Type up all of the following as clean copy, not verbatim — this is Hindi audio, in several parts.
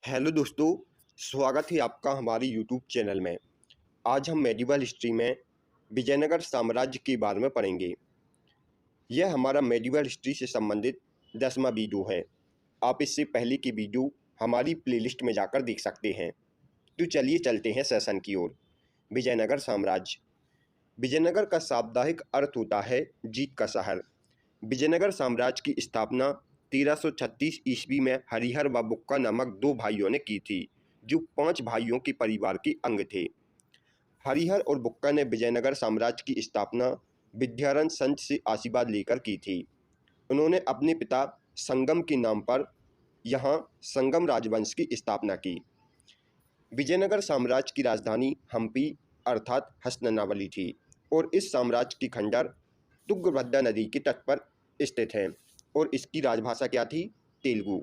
हेलो दोस्तों, स्वागत है आपका हमारे यूट्यूब चैनल में। आज हम मेडिवल हिस्ट्री में विजयनगर साम्राज्य के बारे में पढ़ेंगे। यह हमारा मेडिवल हिस्ट्री से संबंधित 10वां वीडियो है। आप इससे पहले की वीडियो हमारी प्लेलिस्ट में जाकर देख सकते हैं। तो चलिए चलते हैं सेशन की ओर। विजयनगर साम्राज्य। विजयनगर का शाब्दिक अर्थ होता है जीत का शहर। विजयनगर साम्राज्य की स्थापना 1336 ईस्वी में हरिहर व बुक्का नामक दो भाइयों ने की थी, जो 5 भाइयों के परिवार के अंग थे। हरिहर और बुक्का ने विजयनगर साम्राज्य की स्थापना विद्यारण्य संत से आशीर्वाद लेकर की थी। उन्होंने अपने पिता संगम के नाम पर यहाँ संगम राजवंश की स्थापना की। विजयनगर साम्राज्य की राजधानी हम्पी अर्थात हसननावली थी और इस साम्राज्य की खंडर तुंगभद्रा नदी के तट पर स्थित है और इसकी राजभाषा क्या थी? तेलुगु।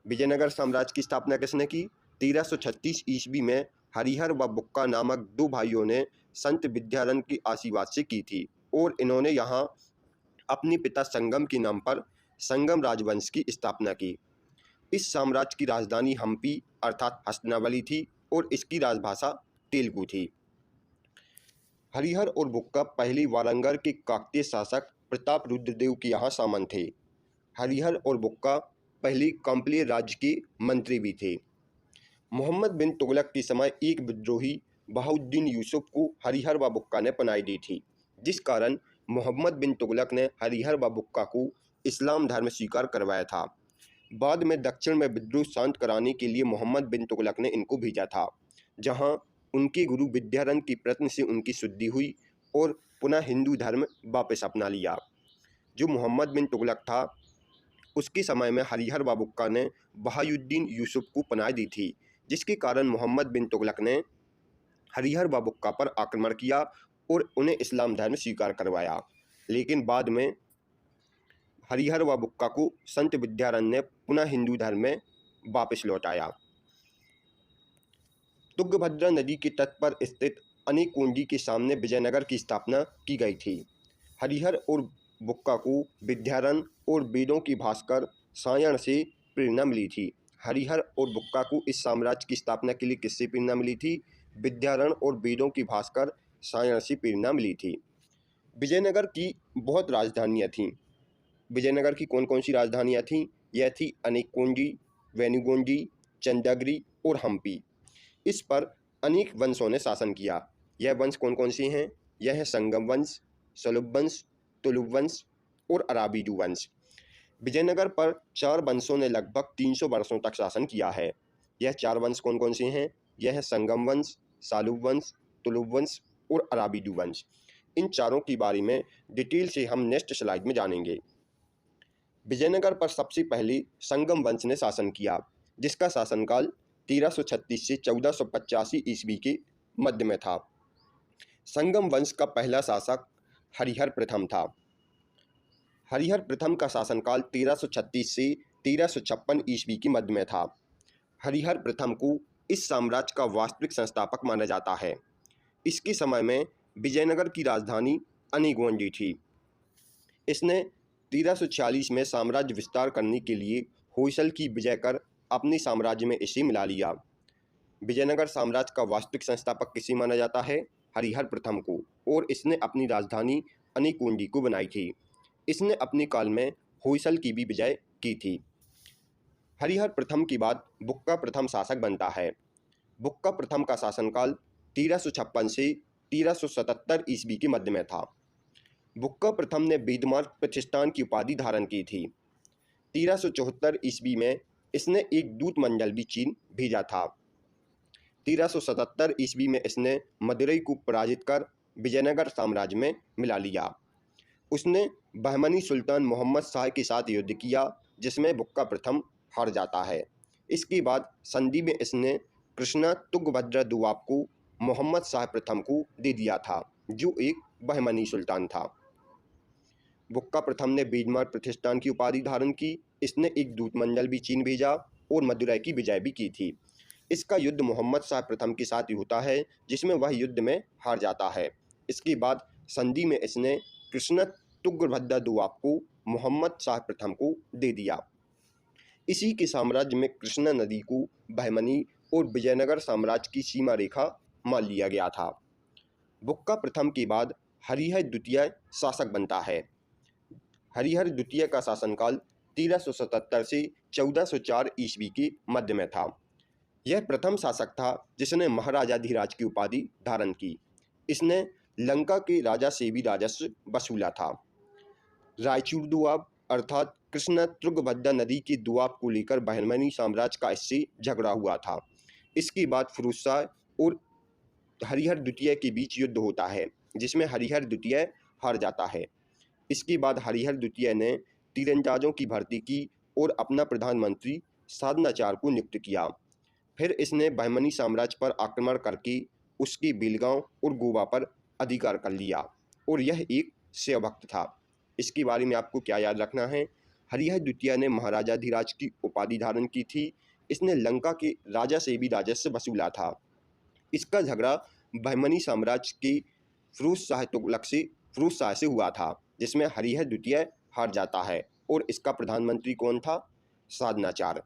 विजयनगर साम्राज्य की स्थापना किसने की? 1336 ईस्वी में हरिहर व बुक्का नामक दो भाइयों ने संत विद्यारण्य के आशीर्वाद से की थी और इन्होंने यहाँ अपने पिता संगम के नाम पर संगम राजवंश की स्थापना की। इस साम्राज्य की राजधानी हम्पी अर्थात हसनावली थी और इसकी राजभाषा तेलुगु थी। हरिहर और बुक्का पहले वारंगल के काकतीय शासक प्रताप रुद्रदेव के यहाँ सामंत थे। हरिहर और बुक्का पहले कंपली राज्य के मंत्री भी थे। मोहम्मद बिन तुगलक के समय एक विद्रोही बहाउद्दीन यूसुफ को हरिहर व बुक्का ने पनाही दी थी, जिस कारण मोहम्मद बिन तुगलक ने हरिहर व बुक्का को इस्लाम धर्म स्वीकार करवाया था। बाद में दक्षिण में विद्रोह शांत कराने के लिए मोहम्मद बिन तुगलक ने इनको भेजा था, जहां उनके गुरु विद्यारण्य की प्रत्न से उनकी शुद्धि हुई और पुनः हिंदू धर्म वापस अपना लिया। जो मोहम्मद बिन तुगलक था, उसके समय में हरिहर व बुक्का ने बहाउद्दीन यूसुफ को पनाह दी थी, जिसके कारण मोहम्मद बिन तुगलक ने हरिहर व बुक्का पर आक्रमण किया और उन्हें इस्लाम धर्म स्वीकार करवाया। लेकिन बाद में हरिहर व बुक्का को संत विद्यारण्य ने पुनः हिंदू धर्म में वापस लौटाया। तुंगभद्रा नदी के तट पर स्थित अनेकोंडी के सामने विजयनगर की स्थापना की गई थी। हरिहर और बुक्का को विद्यारण्य और वेदों की भास्कर सायण से प्रेरणा मिली थी। हरिहर और बुक्का को इस साम्राज्य की स्थापना के लिए किससे प्रेरणा मिली थी? विद्यारण्य और वेदों की भास्कर सायण से प्रेरणा मिली थी। विजयनगर की बहुत राजधानियाँ थीं। विजयनगर की कौन कौन सी राजधानियाँ थीं? यह थी अनेकोंडी, वेनुगोंडी, चंद्रगिरी और हम्पी। इस पर अनेक वंशों ने शासन किया। यह वंश कौन कौन से हैं? यह है संगम वंश, सलुब वंश, तुलुब वंश और अराबिडू वंश। विजयनगर पर 4 वंशों ने लगभग 300 वर्षों तक शासन किया है। यह 4 वंश कौन कौन से हैं? यह है संगम वंश, सालुब वंश, तुलुब वंश और अराबिडू वंश। इन चारों के बारे में डिटेल से हम नेक्स्ट स्लाइड में जानेंगे। विजयनगर पर सबसे पहले संगम वंश ने शासन किया, जिसका शासनकाल 1336 से 1485 ईस्वी के मध्य में था। संगम वंश का पहला शासक हरिहर प्रथम था। हरिहर प्रथम का शासनकाल 1336 से 1356 ईस्वी के मध्य में था। हरिहर प्रथम को इस साम्राज्य का वास्तविक संस्थापक माना जाता है। इसके समय में विजयनगर की राजधानी अनेगोंडी थी। इसने 1346 में साम्राज्य विस्तार करने के लिए होयसल की विजय कर अपने साम्राज्य में इसे मिला लिया। विजयनगर साम्राज्य का वास्तविक संस्थापक किसे माना जाता है? हरिहर प्रथम को, और इसने अपनी राजधानी अनेकोंडी को बनाई थी। इसने अपने काल में होयसल की भी विजय की थी। हरिहर प्रथम के बाद बुक्का प्रथम शासक बनता है। बुक्का प्रथम का शासनकाल 1356 से 1377 ईस्वी के मध्य में था। बुक्का प्रथम ने वेदमार्ग प्रतिष्ठान की उपाधि धारण की थी। 1374 ईस्वी में इसने एक दूत मंडल भी चीन भेजा था। 1377 ईस्वी में इसने मदुरई को पराजित कर विजयनगर साम्राज्य में मिला लिया। उसने बहमनी सुल्तान मोहम्मद शाह के साथ युद्ध किया, जिसमें बुक्का प्रथम हार जाता है। इसके बाद संधि में इसने कृष्णा तुंगभद्रा दोआब को मोहम्मद शाह प्रथम को दे दिया था, जो एक बहमनी सुल्तान था। बुक्का प्रथम ने वेदमार्ग प्रतिष्ठान की उपाधि धारण की। इसने एक दूत मंडल भी चीन भेजा और मदुरई की विजय भी की थी। इसका युद्ध मोहम्मद शाह प्रथम के साथ होता है, जिसमें वह युद्ध में हार जाता है। इसके बाद संधि में इसने कृष्ण तुंगभद्रा दोआब को मोहम्मद शाह प्रथम को दे दिया। इसी के साम्राज्य में कृष्णा नदी को बहमनी और विजयनगर साम्राज्य की सीमा रेखा मान लिया गया था। बुक्का प्रथम के बाद हरिहर द्वितीय शासक बनता है। हरिहर द्वितीय का शासनकाल 1377 से 1404 ईस्वी के मध्य में था। यह प्रथम शासक था जिसने महाराजाधिराज की उपाधि धारण की। इसने लंका के राजा से भी राजस्व वसूला था। रायचूर दुआब अर्थात कृष्ण तुंगभद्रा नदी के दुआब को लेकर बहमनी साम्राज्य का इससे झगड़ा हुआ था। इसके बाद फिरोज शाह और हरिहर द्वितीय के बीच युद्ध होता है, जिसमें हरिहर द्वितीय हार जाता है। इसके बाद हरिहर द्वितीय ने तीरंदाजों की भर्ती की और अपना प्रधानमंत्री साधनाचार्य को नियुक्त किया। फिर इसने बहमनी साम्राज्य पर आक्रमण करके उसके बेलगांव और गोवा पर अधिकार कर लिया और यह एक शिवभक्त था। इसके बारे में आपको क्या याद रखना है? हरिहर द्वितीय ने महाराजाधिराज की उपाधि धारण की थी। इसने लंका के राजा से भी राजस्व वसूला था। इसका झगड़ा बहमनी साम्राज्य के फिरोज शाह तुगलक से फिरोज शाह से हुआ था, जिसमें हरिहर द्वितीय हार जाता है और इसका प्रधानमंत्री कौन था? साधनाचार्य।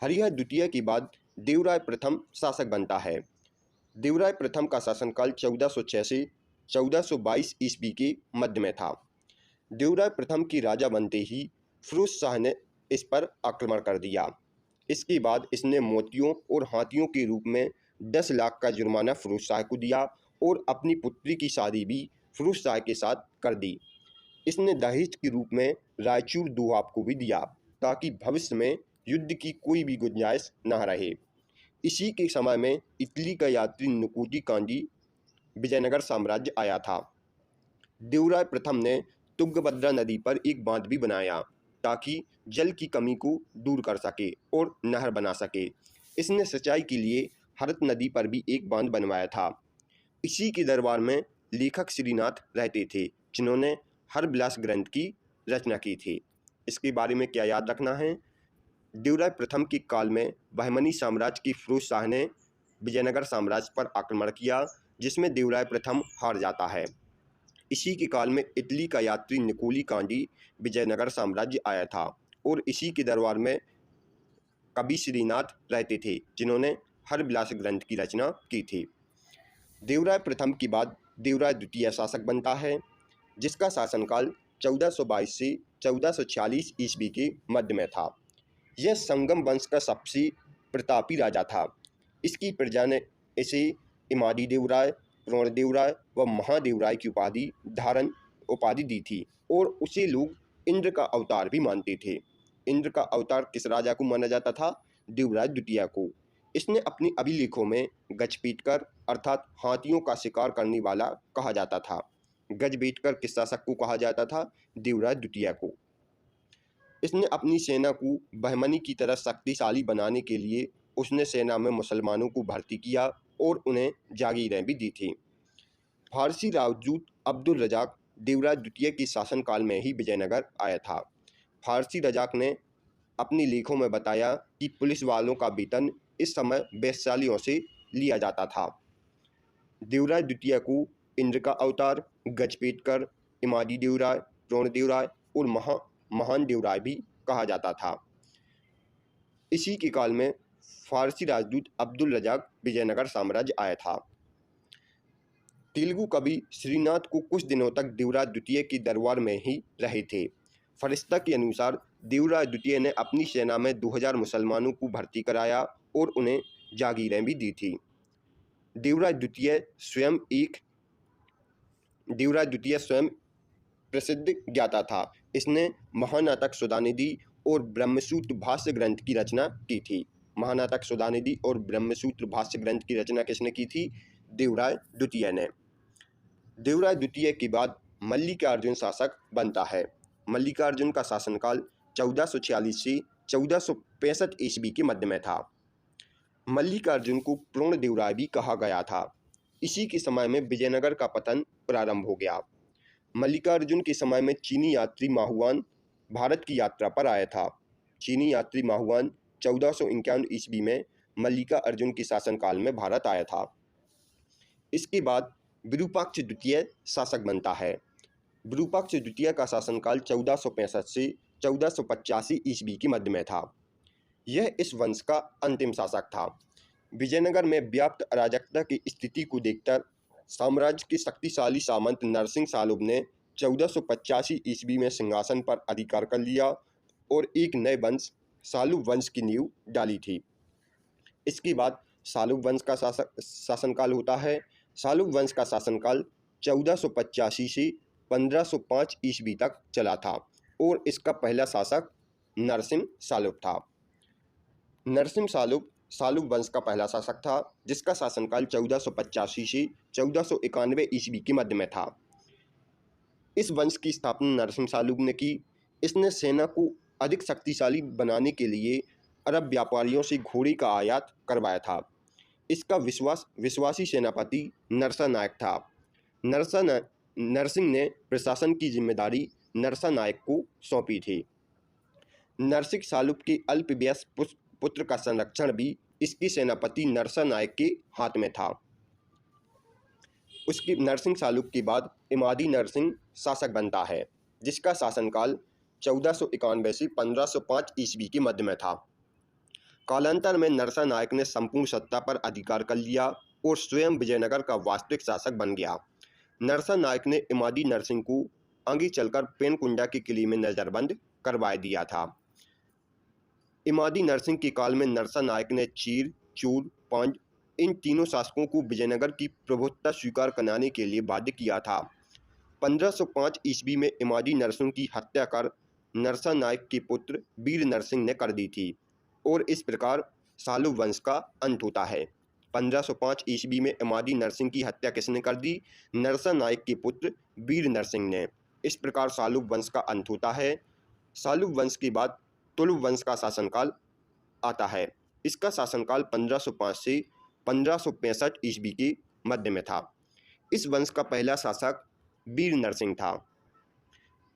हरिहर द्वितीय के बाद देवराय प्रथम शासक बनता है। देवराय प्रथम का शासनकाल 1406 से 1422 ईस्वी के मध्य में था। देवराय प्रथम के राजा बनते ही फिरोज शाह ने इस पर आक्रमण कर दिया। इसके बाद इसने मोतियों और हाथियों के रूप में 10 लाख का जुर्माना फिरोज शाह को दिया और अपनी पुत्री की शादी भी फिरोज शाह के साथ कर दी। इसने दहेज के रूप में रायचूर दुआब को भी दिया ताकि भविष्य में युद्ध की कोई भी गुंजाइश न रहे। इसी के समय में इटली का यात्री नुकोजी कांडी विजयनगर साम्राज्य आया था। देवराय प्रथम ने तुंगभद्रा नदी पर एक बांध भी बनाया ताकि जल की कमी को दूर कर सके और नहर बना सके। इसने सिंचाई के लिए हरत नदी पर भी एक बांध बनवाया था। इसी के दरबार में लेखक श्रीनाथ रहते थे, जिन्होंने हरविलास ग्रंथ की रचना की थी। इसके बारे में क्या याद रखना है? देवराय प्रथम के काल में बहमनी साम्राज्य के फिरोज शाह ने विजयनगर साम्राज्य पर आक्रमण किया, जिसमें देवराय प्रथम हार जाता है। इसी के काल में इटली का यात्री निकोली कांडी विजयनगर साम्राज्य आया था और इसी के दरबार में कवि श्रीनाथ रहते थे, जिन्होंने हरविलास ग्रंथ की रचना की थी। देवराय प्रथम के बाद देवराय द्वितीय शासक बनता है, जिसका शासनकाल 1422 से 1446 ईस्वी के मध्य में था। यह संगम वंश का सबसे प्रतापी राजा था। इसकी प्रजा ने इसे इमादी देवराय, प्रणदेवराय व महादेवराय की उपाधि दी थी और उसे लोग इंद्र का अवतार भी मानते थे। इंद्र का अवतार किस राजा को माना जाता था? देवराय द्वितीय को। इसने अपनी अभिलेखों में गजपीटकर अर्थात हाथियों का शिकार करने वाला कहा जाता था। गजबेटकर किस शासक को कहा जाता था? देवराय द्वितीय को। इसने अपनी सेना को बहमनी की तरह शक्तिशाली बनाने के लिए उसने सेना में मुसलमानों को भर्ती किया और उन्हें जागीरें भी दी थी। फारसी राजदूत अब्दुल रजाक देवराय द्वितीय के शासनकाल में ही विजयनगर आया था। फारसी रजाक ने अपने लेखों में बताया कि पुलिस वालों का वेतन इस समय वैश्यालियों से लिया जाता था। देवराय द्वितीय को इंद्र का अवतार, गजपेटकर, इमादी देवराय, प्रणदेवराय और महान देवराय भी कहा जाता था। इसी के काल में फारसी राजदूत अब्दुल रजाक विजयनगर साम्राज्य आया था। तेलुगु कवि श्रीनाथ को कुछ दिनों तक देवराय द्वितीय के दरबार में ही रहे थे। फरिश्ता के अनुसार देवराय द्वितीय ने अपनी सेना में 2000 मुसलमानों को भर्ती कराया और उन्हें जागीरें भी दी थी। देवराय द्वितीय स्वयं प्रसिद्ध ज्ञाता था। इसने महानाटक सुधानिधि और ब्रह्मसूत्र भाष्य ग्रंथ की रचना की थी। महानाटक सुधानिधि और ब्रह्मसूत्र भाष्य ग्रंथ की रचना किसने की थी? देवराय द्वितीय ने। देवराय द्वितीय के बाद मल्लिकार्जुन शासक बनता है। मल्लिकार्जुन का शासनकाल 1446 से 1465 ईस्वी के मध्य में था। मल्लिकार्जुन को पूर्ण देवराय भी कहा गया था। इसी के समय में विजयनगर का पतन प्रारंभ हो गया। मल्लिकार्जुन के समय में चीनी यात्री माहुआन भारत की यात्रा पर आया था। चीनी यात्री माहुआन 1451 ईस्वी में मल्लिका अर्जुन के शासनकाल में भारत आया था। इसके बाद विरूपाक्ष द्वितीय शासक बनता है। विरूपाक्ष द्वितीय का शासनकाल 1465 से 1485 ईस्वी के मध्य में था। यह इस वंश का अंतिम शासक था। विजयनगर में व्याप्त अराजकता की स्थिति को देखकर साम्राज्य के शक्तिशाली सामंत नरसिंह सालुब ने 1485 ईस्वी में सिंहासन पर अधिकार कर लिया और एक नए वंश सालुब वंश की नींव डाली थी। इसके बाद सालुब वंश का शासनकाल होता है। सालुब वंश का शासनकाल 1485 से 1505 ईस्वी तक चला था और इसका पहला शासक नरसिंह सालुब था। नरसिंह सालुब सालुब वंश का पहला शासक था, जिसका शासनकाल 1485 से 1491 ईस्वी के मध्य में था। इस वंश की स्थापना नरसिंह सालुब ने की। इसने सेना को अधिक शक्तिशाली बनाने के लिए अरब व्यापारियों से घोड़े का आयात करवाया था। इसका विश्वासी सेनापति नरसा नायक था। नरसिंह ने प्रशासन की जिम्मेदारी नरसा नायक को सौंपी थी। नरसिंह सालुब के अल्पवयस्क पुत्र का संरक्षण भी इसके सेनापति नरसा नायक के हाथ में था। उसकी नरसिंह सालुब के बाद इमादी नरसिंह शासक बनता है, जिसका शासनकाल 1491 से 1505 ईस्वी के मध्य में था। कालांतर में नरसा नायक ने संपूर्ण सत्ता पर अधिकार कर लिया और स्वयं विजयनगर का वास्तविक शासक बन गया। नरसा नायक ने इमादी नरसिंह को आगे चलकर पेनकुंडा के किले में नजरबंद करवा दिया था। इमादी नरसिंह के काल में नरसा नायक ने चीर, चूर, पांज इन तीनों शासकों को विजयनगर की प्रभुत्ता स्वीकार कराने के लिए बाध्य किया था। 1505 ईस्वी में इमादी नरसिंह की हत्या कर नरसा नायक के पुत्र वीर नरसिंह ने कर दी थी और इस प्रकार सालुब वंश का अंत होता है। 1505 ईस्वी में इमादी नरसिंह की हत्या किसने कर दी? नरसा नायक के पुत्र वीर नरसिंह ने। इस प्रकार सालुब वंश का अंत होता है। सालुब वंश के बाद तुलुब वंश का शासनकाल आता है। इसका शासनकाल 1505 से 1565 ईस्वी के मध्य में था। इस वंश का पहला शासक वीर नरसिंह था।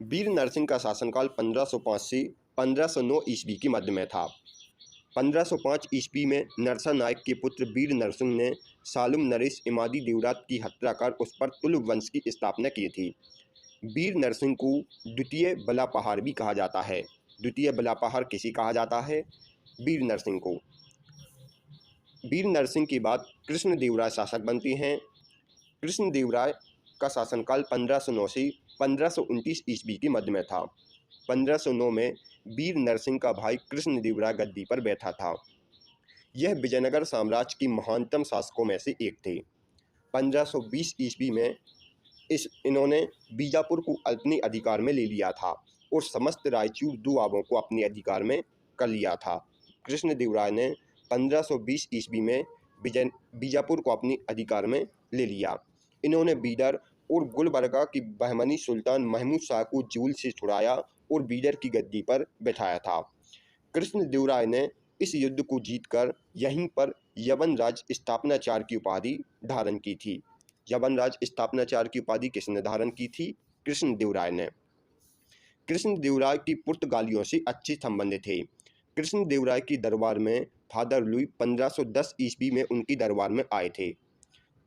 वीर नरसिंह का शासनकाल 1505 से 1509 ईस्वी के मध्य में था। 1505 ईस्वी में नरसा नायक के पुत्र वीर नरसिंह ने सालुब नरेश इमादी देवरात की हत्या कर उस पर तुलुब वंश की स्थापना की थी। वीर नरसिंह को द्वितीय बलापहार भी कहा जाता है। द्वितीय बलापहार किसे कहा जाता है? वीर नरसिंह को। वीर नरसिंह के बाद कृष्णदेवराय शासक बनते हैं। कृष्णदेवराय का शासनकाल 1509 से 1529 ईस्वी के मध्य में था। 1509 में वीर नरसिंह का भाई कृष्णदेवराय गद्दी पर बैठा था। यह विजयनगर साम्राज्य के महानतम शासकों में से एक थे। 1520 ईस्वी में इन्होंने बीजापुर को अपने अधिकार में ले लिया था और समस्त रायचूर दुआबों को अपने अधिकार में कर लिया था। कृष्णदेवराय ने 1520 ईस्वी में बीजापुर को अपने अधिकार में ले लिया। इन्होंने बीदर और गुलबर्गा की बहमनी सुल्तान महमूद शाह को जेल से छुड़ाया और बीदर की गद्दी पर बैठाया था। कृष्णदेवराय ने इस युद्ध को जीतकर यहीं पर यवनराज स्थापनाचार्य की उपाधि धारण की थी। यवनराज स्थापनाचार्य की उपाधि किसने धारण की थी? कृष्णदेवराय ने। कृष्णदेवराय की पुर्तगालियों से अच्छे संबंध थे। कृष्णदेवराय की दरबार में फादर लुई 1510 ईस्वी में उनकी दरबार में आए थे।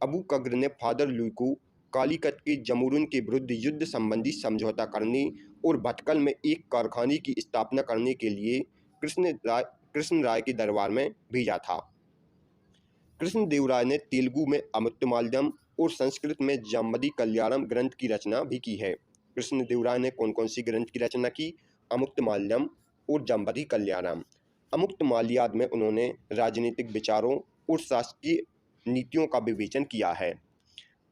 अबू कग्र ने फादर लुई को कालीकट के जमुरुन के विरुद्ध युद्ध संबंधी समझौता करने और भटकल में एक कारखाने की स्थापना करने के लिए कृष्णराय के दरबार में भेजा था। कृष्णदेवराय ने तेलुगु में अमुक्तमाल्यदम और संस्कृत में जाम्बदी कल्याणम ग्रंथ की रचना भी की है। कृष्णदेवराय ने कौन कौन सी ग्रंथ की रचना की? अमुक्तमाल्यदम और जाम्बदी कल्याणम। अमुक्तमाल्याद में उन्होंने राजनीतिक विचारों और शासकीय नीतियों का विवेचन किया है।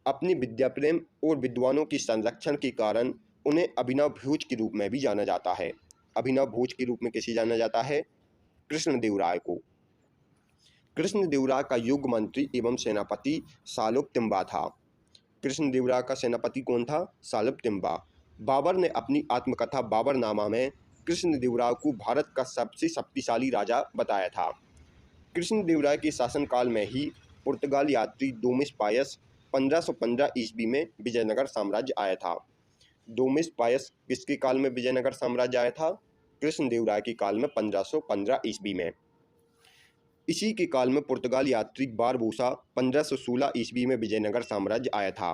अपने विद्या प्रेम और विद्वानों के संरक्षण के कारण उन्हें अभिनव भोज के रूप में भी जाना जाता है। अभिनव भोज के रूप में किसे जाना जाता है? कृष्णदेवराय को। कृष्णदेवराय का युग मंत्री एवं सेनापति सालुब तिम्बा था। कृष्णदेवराय का सेनापति कौन था? सालुब तिम्बा। बाबर ने अपनी आत्मकथा बाबरनामा में कृष्णदेवराय को भारत का सबसे शक्तिशाली राजा बताया था। कृष्णदेवराय के शासनकाल में ही पुर्तगाल यात्री डोमिस पायस 1515 ईस्वी में विजयनगर साम्राज्य आया था। डोमिस पायस किसके काल में विजयनगर साम्राज्य आया था? कृष्णदेवराय के काल में 1515 ईस्वी में। इसी के काल में पुर्तगाल यात्री बारबोसा 1516 ईस्वी में विजयनगर साम्राज्य आया था।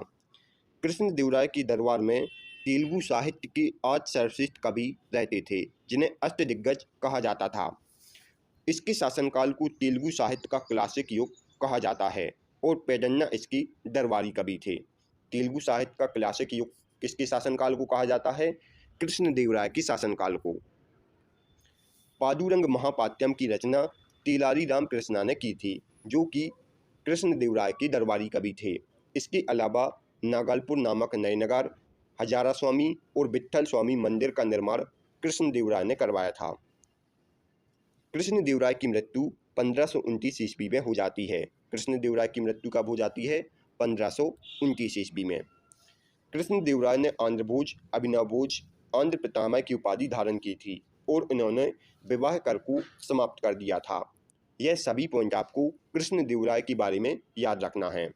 कृष्णदेवराय के दरबार में तेलुगु साहित्य के 8 सर्वश्रेष्ठ कवि रहते थे, जिन्हें अष्टदिग्गज कहा जाता था। इसके शासनकाल को तेलुगु साहित्य का क्लासिक युग कहा जाता है और पेडन्ना इसकी दरबारी कवि थे। तेलुगु साहित्य का क्लासिक युग किसके शासनकाल को कहा जाता है? कृष्णदेवराय के शासनकाल को। पादुरंग महापात्यम की रचना तेलारी राम कृष्णा ने की थी, जो कि कृष्णदेवराय के दरबारी कवि थे। इसके अलावा नागलपुर नामक नयनगर, हजारा स्वामी और विट्ठल स्वामी मंदिर का निर्माण कृष्णदेवराय ने करवाया था। कृष्णदेवराय की मृत्यु 1529 ईस्वी में हो जाती है। कृष्णदेवराय की मृत्यु कब हो जाती है? 1529 ईस्वी में। कृष्णदेवराय ने आंध्र भोज, अभिनव भोज, आंध्र पितामह की उपाधि धारण की थी और इन्होंने विवाह कर को समाप्त कर दिया था। यह सभी पॉइंट आपको कृष्णदेवराय के बारे में याद रखना है।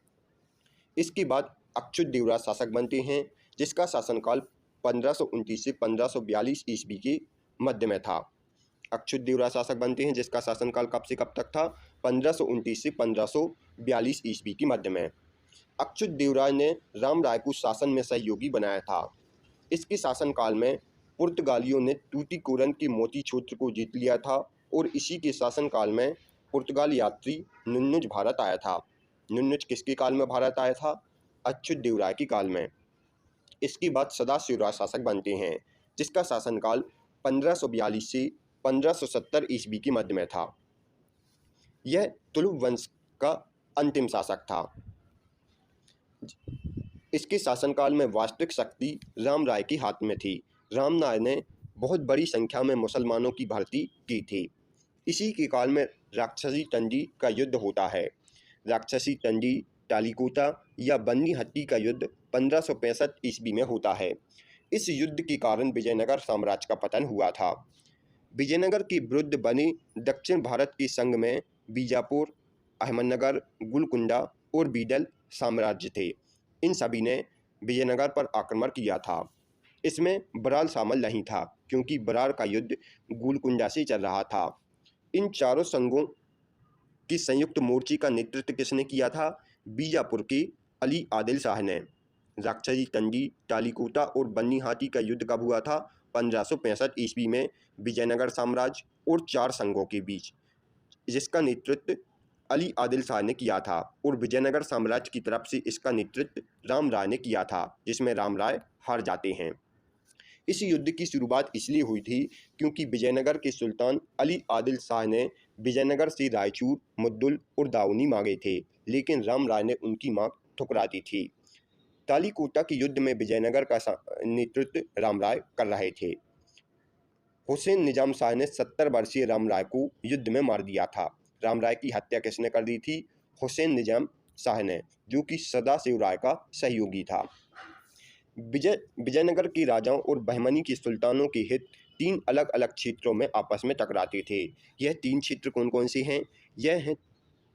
इसके बाद अच्युतदेवराय शासक बनते हैं, जिसका शासनकाल 1529 से 1542 ईस्वी के मध्य में था। अच्युतदेवराय शासक बनते हैं, जिसका शासनकाल कब से कब तक था? 1529 से 1542 ईस्वी के मध्य में। अच्युतदेवराय ने राम राय को शासन में सहयोगी बनाया था। इसके शासनकाल में पुर्तगालियों ने टूटीकोरन के मोतीछोत्र को जीत लिया था और इसी के शासनकाल में पुर्तगाल यात्री नुन्नुज भारत आया था। नुन्नुज किसके काल में भारत आया था? अच्युतदेवराय के काल में। इसके बाद सदाशिवराय शासक बनते हैं, जिसका शासनकाल 1542 से 1570 ईस्वी के मध्य में था। यह तुलुव वंश का अंतिम शासक था। इसके शासनकाल में वास्तविक शक्ति राम राय के हाथ में थी। राम राय ने बहुत बड़ी संख्या में मुसलमानों की भर्ती की थी। इसी के काल में राक्षसी तंजी का युद्ध होता है। राक्षसी तंजी, टालीकोटा या बन्नी हट्टी का युद्ध 1565 ईस्वी में होता है। इस युद्ध के कारण विजयनगर साम्राज्य का पतन हुआ था। विजयनगर के विरुद्ध बने दक्षिण भारत के संघ में बीजापुर, अहमदनगर, गोलकुंडा और बीडल साम्राज्य थे। इन सभी ने विजयनगर पर आक्रमण किया था। इसमें बराल शामिल नहीं था, क्योंकि बरार का युद्ध गोलकुंडा से चल रहा था। इन चारों संघों की संयुक्त मोर्चे का नेतृत्व किसने किया था? बीजापुर के अली आदिल शाह ने। राक्षसी तंजी, टालीकोटा और बन्नी हाथी का युद्ध कब हुआ था? 1565 ईस्वी में विजयनगर साम्राज्य और चार संघों के बीच, जिसका नेतृत्व अली आदिल शाह ने किया था और विजयनगर साम्राज्य की तरफ से इसका नेतृत्व राम राय ने किया था, जिसमें राम राय हार जाते हैं। इस युद्ध की शुरुआत इसलिए हुई थी क्योंकि विजयनगर के सुल्तान अली आदिल शाह ने विजयनगर से रायचूर, मुद्दुल और दाऊनी मांगे थे, लेकिन राम राय ने उनकी मांग ठुकरा दी थी। तालीकोटा के युद्ध में विजयनगर का नेतृत्व राम राय कर रहे थे। हुसैन निजाम शाह ने 70 वर्षीय राम राय को युद्ध में मार दिया था। राम राय की हत्या किसने कर दी थी? हुसैन निजाम शाह ने, जो कि सदाशिव राय का सहयोगी था। विजयनगर के राजाओं और बहमनी के सुल्तानों के हित तीन अलग अलग क्षेत्रों में आपस में टकराते थे। यह तीन क्षेत्र कौन कौन से हैं? यह हैं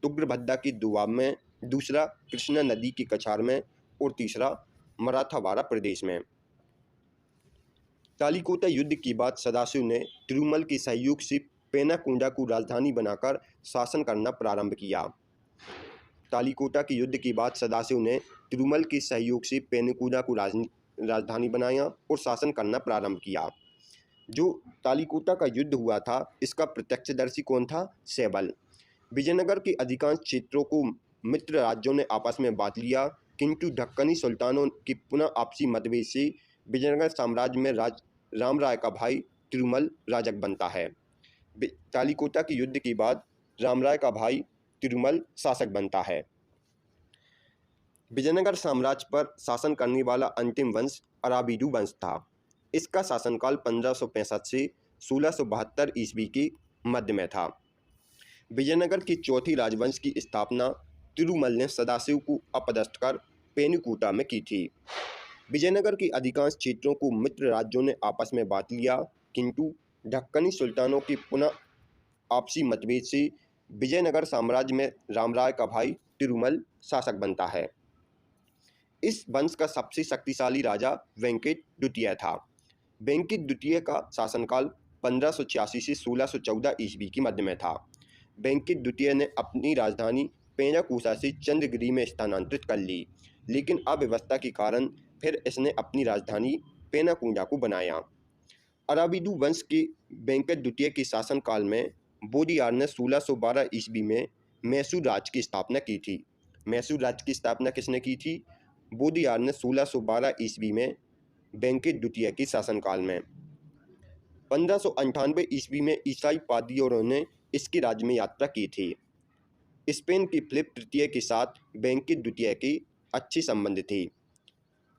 तुग्रभद्दा के दुआब में, दूसरा कृष्णा नदी की कछार में और तीसरा मराठावाड़ा प्रदेश में। तालीकोटा युद्ध के बाद सदाशिव ने तिरुमल के सहयोग से पेनाकोंडा को राजधानी बनाकर शासन करना प्रारंभ किया। तालीकोटा के युद्ध के बाद सदाशिव ने तिरुमल के सहयोग से पेनाकोंडा को राजधानी बनाया और शासन करना प्रारंभ किया। जो तालीकोटा का युद्ध हुआ था, इसका प्रत्यक्षदर्शी कौन था? सैबल। विजयनगर के अधिकांश क्षेत्रों को मित्र राज्यों ने आपस में बांट लिया, किंतु ढक्कनी सुल्तानों के पुनः आपसी मतभेद से विजयनगर साम्राज्य में राम राय का भाई तिरुमल राजक बनता है। तालीकोटा के युद्ध के बाद राम राय का भाई तिरुमल शासक बनता है। विजयनगर साम्राज्य पर शासन करने वाला अंतिम वंश अराबिडू वंश था। इसका शासनकाल 1565 से 1672 ईस्वी के मध्य में था। विजयनगर के चौथे राजवंश की स्थापना तिरुमल ने सदाशिव को अपदस्थ कर पेनुकोटा में की थी। विजयनगर के अधिकांश क्षेत्रों को मित्र राज्यों ने आपस में बांट लिया, किंतु ढक्कनी सुल्तानों के पुनः आपसी मतभेद से विजयनगर साम्राज्य में राम राय का भाई तिरुमल शासक बनता है। इस वंश का सबसे शक्तिशाली राजा वेंकट द्वितीय था। वेंकट द्वितीय का शासनकाल 1586 से 1614 ईस्वी के मध्य में था। वेंकट द्वितीय ने अपनी राजधानी पेनाकोटा से चंद्रगिरी में स्थानांतरित कर ली, लेकिन अव्यवस्था के कारण फिर इसने अपनी राजधानी पेनाकोटा को बनाया। अराबिडू वंश के वेंकट द्वितीय के शासनकाल में बोडियार ने 1612 ईस्वी में मैसूर राज्य की स्थापना की थी। मैसूर राज्य की स्थापना किसने की थी? बोडियार ने 1612 ईस्वी में वेंकट द्वितीय के शासनकाल में। 1598 ईस्वी में ईसाई पादियों ने इसके राज्य में यात्रा की थी। स्पेन की फिलिप तृतीय के साथ वेंकट द्वितीय के अच्छे संबंध थे।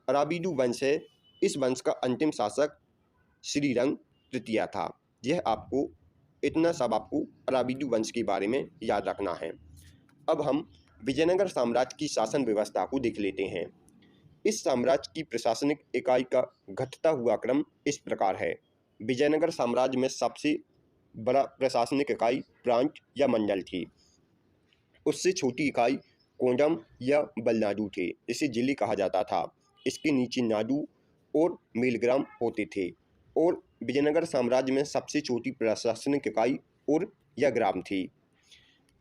अराबिडू वंश है, इस वंश का अंतिम शासक श्रीरंग तृतीय था। यह आपको इतना सब आपको अराबिडू वंश के बारे में याद रखना है। अब हम विजयनगर साम्राज्य की शासन व्यवस्था को देख लेते हैं। इस साम्राज्य की प्रशासनिक इकाई का घटता हुआ क्रम इस प्रकार है। विजयनगर साम्राज्य में सबसे बड़ा प्रशासनिक इकाई प्रांत या मंडल थी। उससे छोटी इकाई कोंडम या बलनाडु थे, इसे जिले कहा जाता था। इसके नीचे नाडु और मेलग्राम होते थे। और विजयनगर साम्राज्य में सबसे छोटी प्रशासनिक इकाई और या ग्राम थी।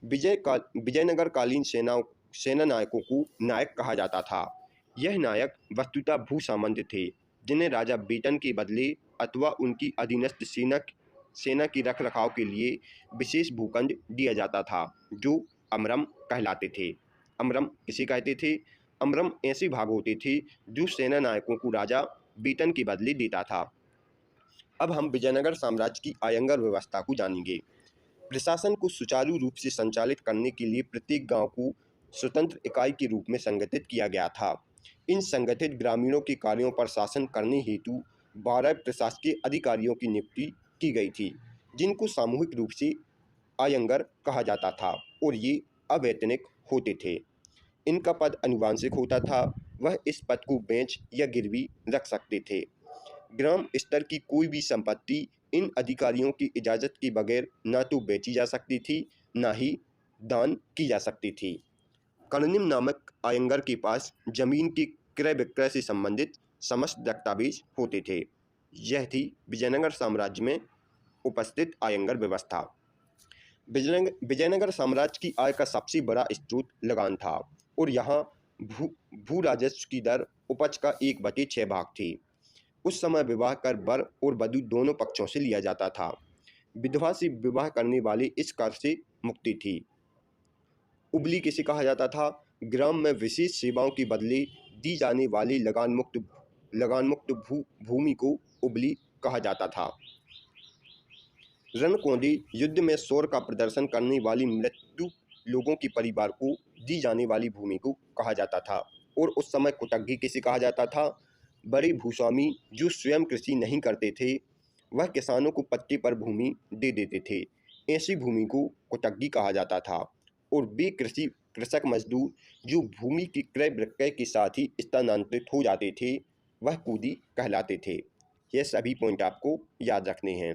विजयनगर कालीन सेना नायकों को नायक कहा जाता था। यह नायक वस्तुतः भू सामंत थे, जिन्हें राजा वेतन के बदले अथवा उनकी अधीनस्थ सेना की रखरखाव के लिए विशेष भूखंड दिया जाता था, जो अमरम कहलाते थे। अमरम किसे कहते थे? अमरम ऐसे भाग होते थे जो सेना नायकों को राजा वेतन के बदले देता था। अब हम विजयनगर साम्राज्य की आयंगर व्यवस्था को जानेंगे। प्रशासन को सुचारू रूप से संचालित करने के लिए प्रत्येक गांव को स्वतंत्र इकाई के रूप में संगठित किया गया था। इन संगठित ग्रामीणों के कार्यों पर शासन करने हेतु 12 प्रशासकीय अधिकारियों की नियुक्ति की गई थी, जिनको सामूहिक रूप से आयंगर कहा जाता था और ये अवैतनिक होते थे। इनका पद अनुवांशिक होता था। वह इस पद को बेंच या गिरवी रख सकते थे। ग्राम स्तर की कोई भी संपत्ति इन अधिकारियों की इजाज़त के बगैर न तो बेची जा सकती थी, न ही दान की जा सकती थी। कर्णिम नामक आयंगर के पास जमीन के क्रय विक्रय से संबंधित समस्त दस्तावेज होते थे। यह थी विजयनगर साम्राज्य में उपस्थित आयंगर व्यवस्था। विजयनगर साम्राज्य की आय का सबसे बड़ा स्रोत लगान था और यहाँ भू राजस्व की दर उपज का 1/6 भाग थी। उस समय विवाह कर वर और वधू दोनों पक्षों से लिया जाता था। विधवा से विवाह करने वाले इस कर से मुक्ति थी। उबली किसे कहा जाता था? ग्राम में विशेष सेवाओं के बदले दी जाने वाली लगान मुक्त भूमि को उबली कहा जाता था। रणकोंडी युद्ध में शौर्य का प्रदर्शन करने वाली मृत्यु लोगों के परिवार को दी जाने वाली भूमि को कहा जाता था। और उस समय कुटग्गी किसे कहा जाता था? बड़े भूस्वामी जो स्वयं कृषि नहीं करते थे, वह किसानों को पट्टे पर भूमि दे देते थे। ऐसी भूमि को कुटग्गी कहा जाता था। और वे कृषक मजदूर जो भूमि के क्रय विक्रय के साथ ही स्थानांतरित हो जाते थे, वह कूदी कहलाते थे। यह सभी पॉइंट आपको याद रखने हैं।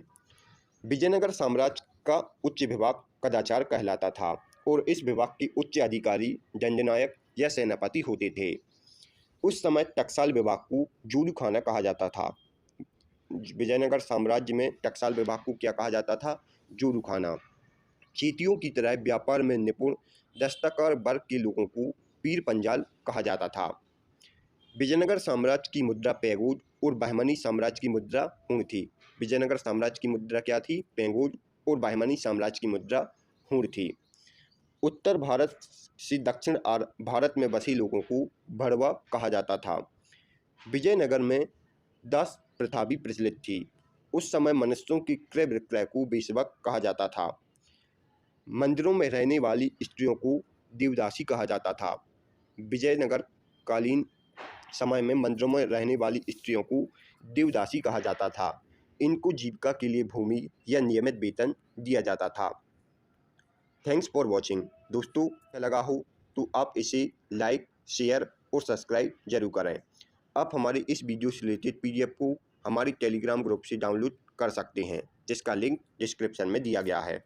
विजयनगर साम्राज्य का उच्च विभाग कदाचार कहलाता था और इस विभाग के उच्च अधिकारी दंडनायक या सेनापति होते थे। उस समय टकसाल विभाग को जोलू खाना कहा जाता था। विजयनगर साम्राज्य में टकसाल विभाग को क्या कहा जाता था? जोलू खाना। चीटियों की तरह व्यापार में निपुण दस्तकार वर्ग के लोगों को पीर पंजाल कहा जाता था। विजयनगर साम्राज्य की मुद्रा पैगोड और बहमनी साम्राज्य की मुद्रा हुण थी। विजयनगर साम्राज्य की मुद्रा क्या थी? पैगोड और बहमनी साम्राज्य की मुद्रा हुण थी। उत्तर भारत से दक्षिण भारत में बसे लोगों को भड़वा कहा जाता था। विजयनगर में दास प्रथा भी प्रचलित थी। उस समय मनुष्यों की क्रय विक्रय को बेसबक कहा जाता था। मंदिरों में रहने वाली स्त्रियों को देवदासी कहा जाता था। विजयनगर कालीन समय में मंदिरों में रहने वाली स्त्रियों को देवदासी कहा जाता था। इनको जीविका के लिए भूमि या नियमित वेतन दिया जाता था। Thanks for watching. दोस्तों अच्छा लगा हो तो आप इसे लाइक, शेयर और सब्सक्राइब जरूर करें। आप हमारे इस वीडियो से रिलेटेड PDF को हमारे टेलीग्राम ग्रुप से डाउनलोड कर सकते हैं, जिसका लिंक डिस्क्रिप्शन में दिया गया है।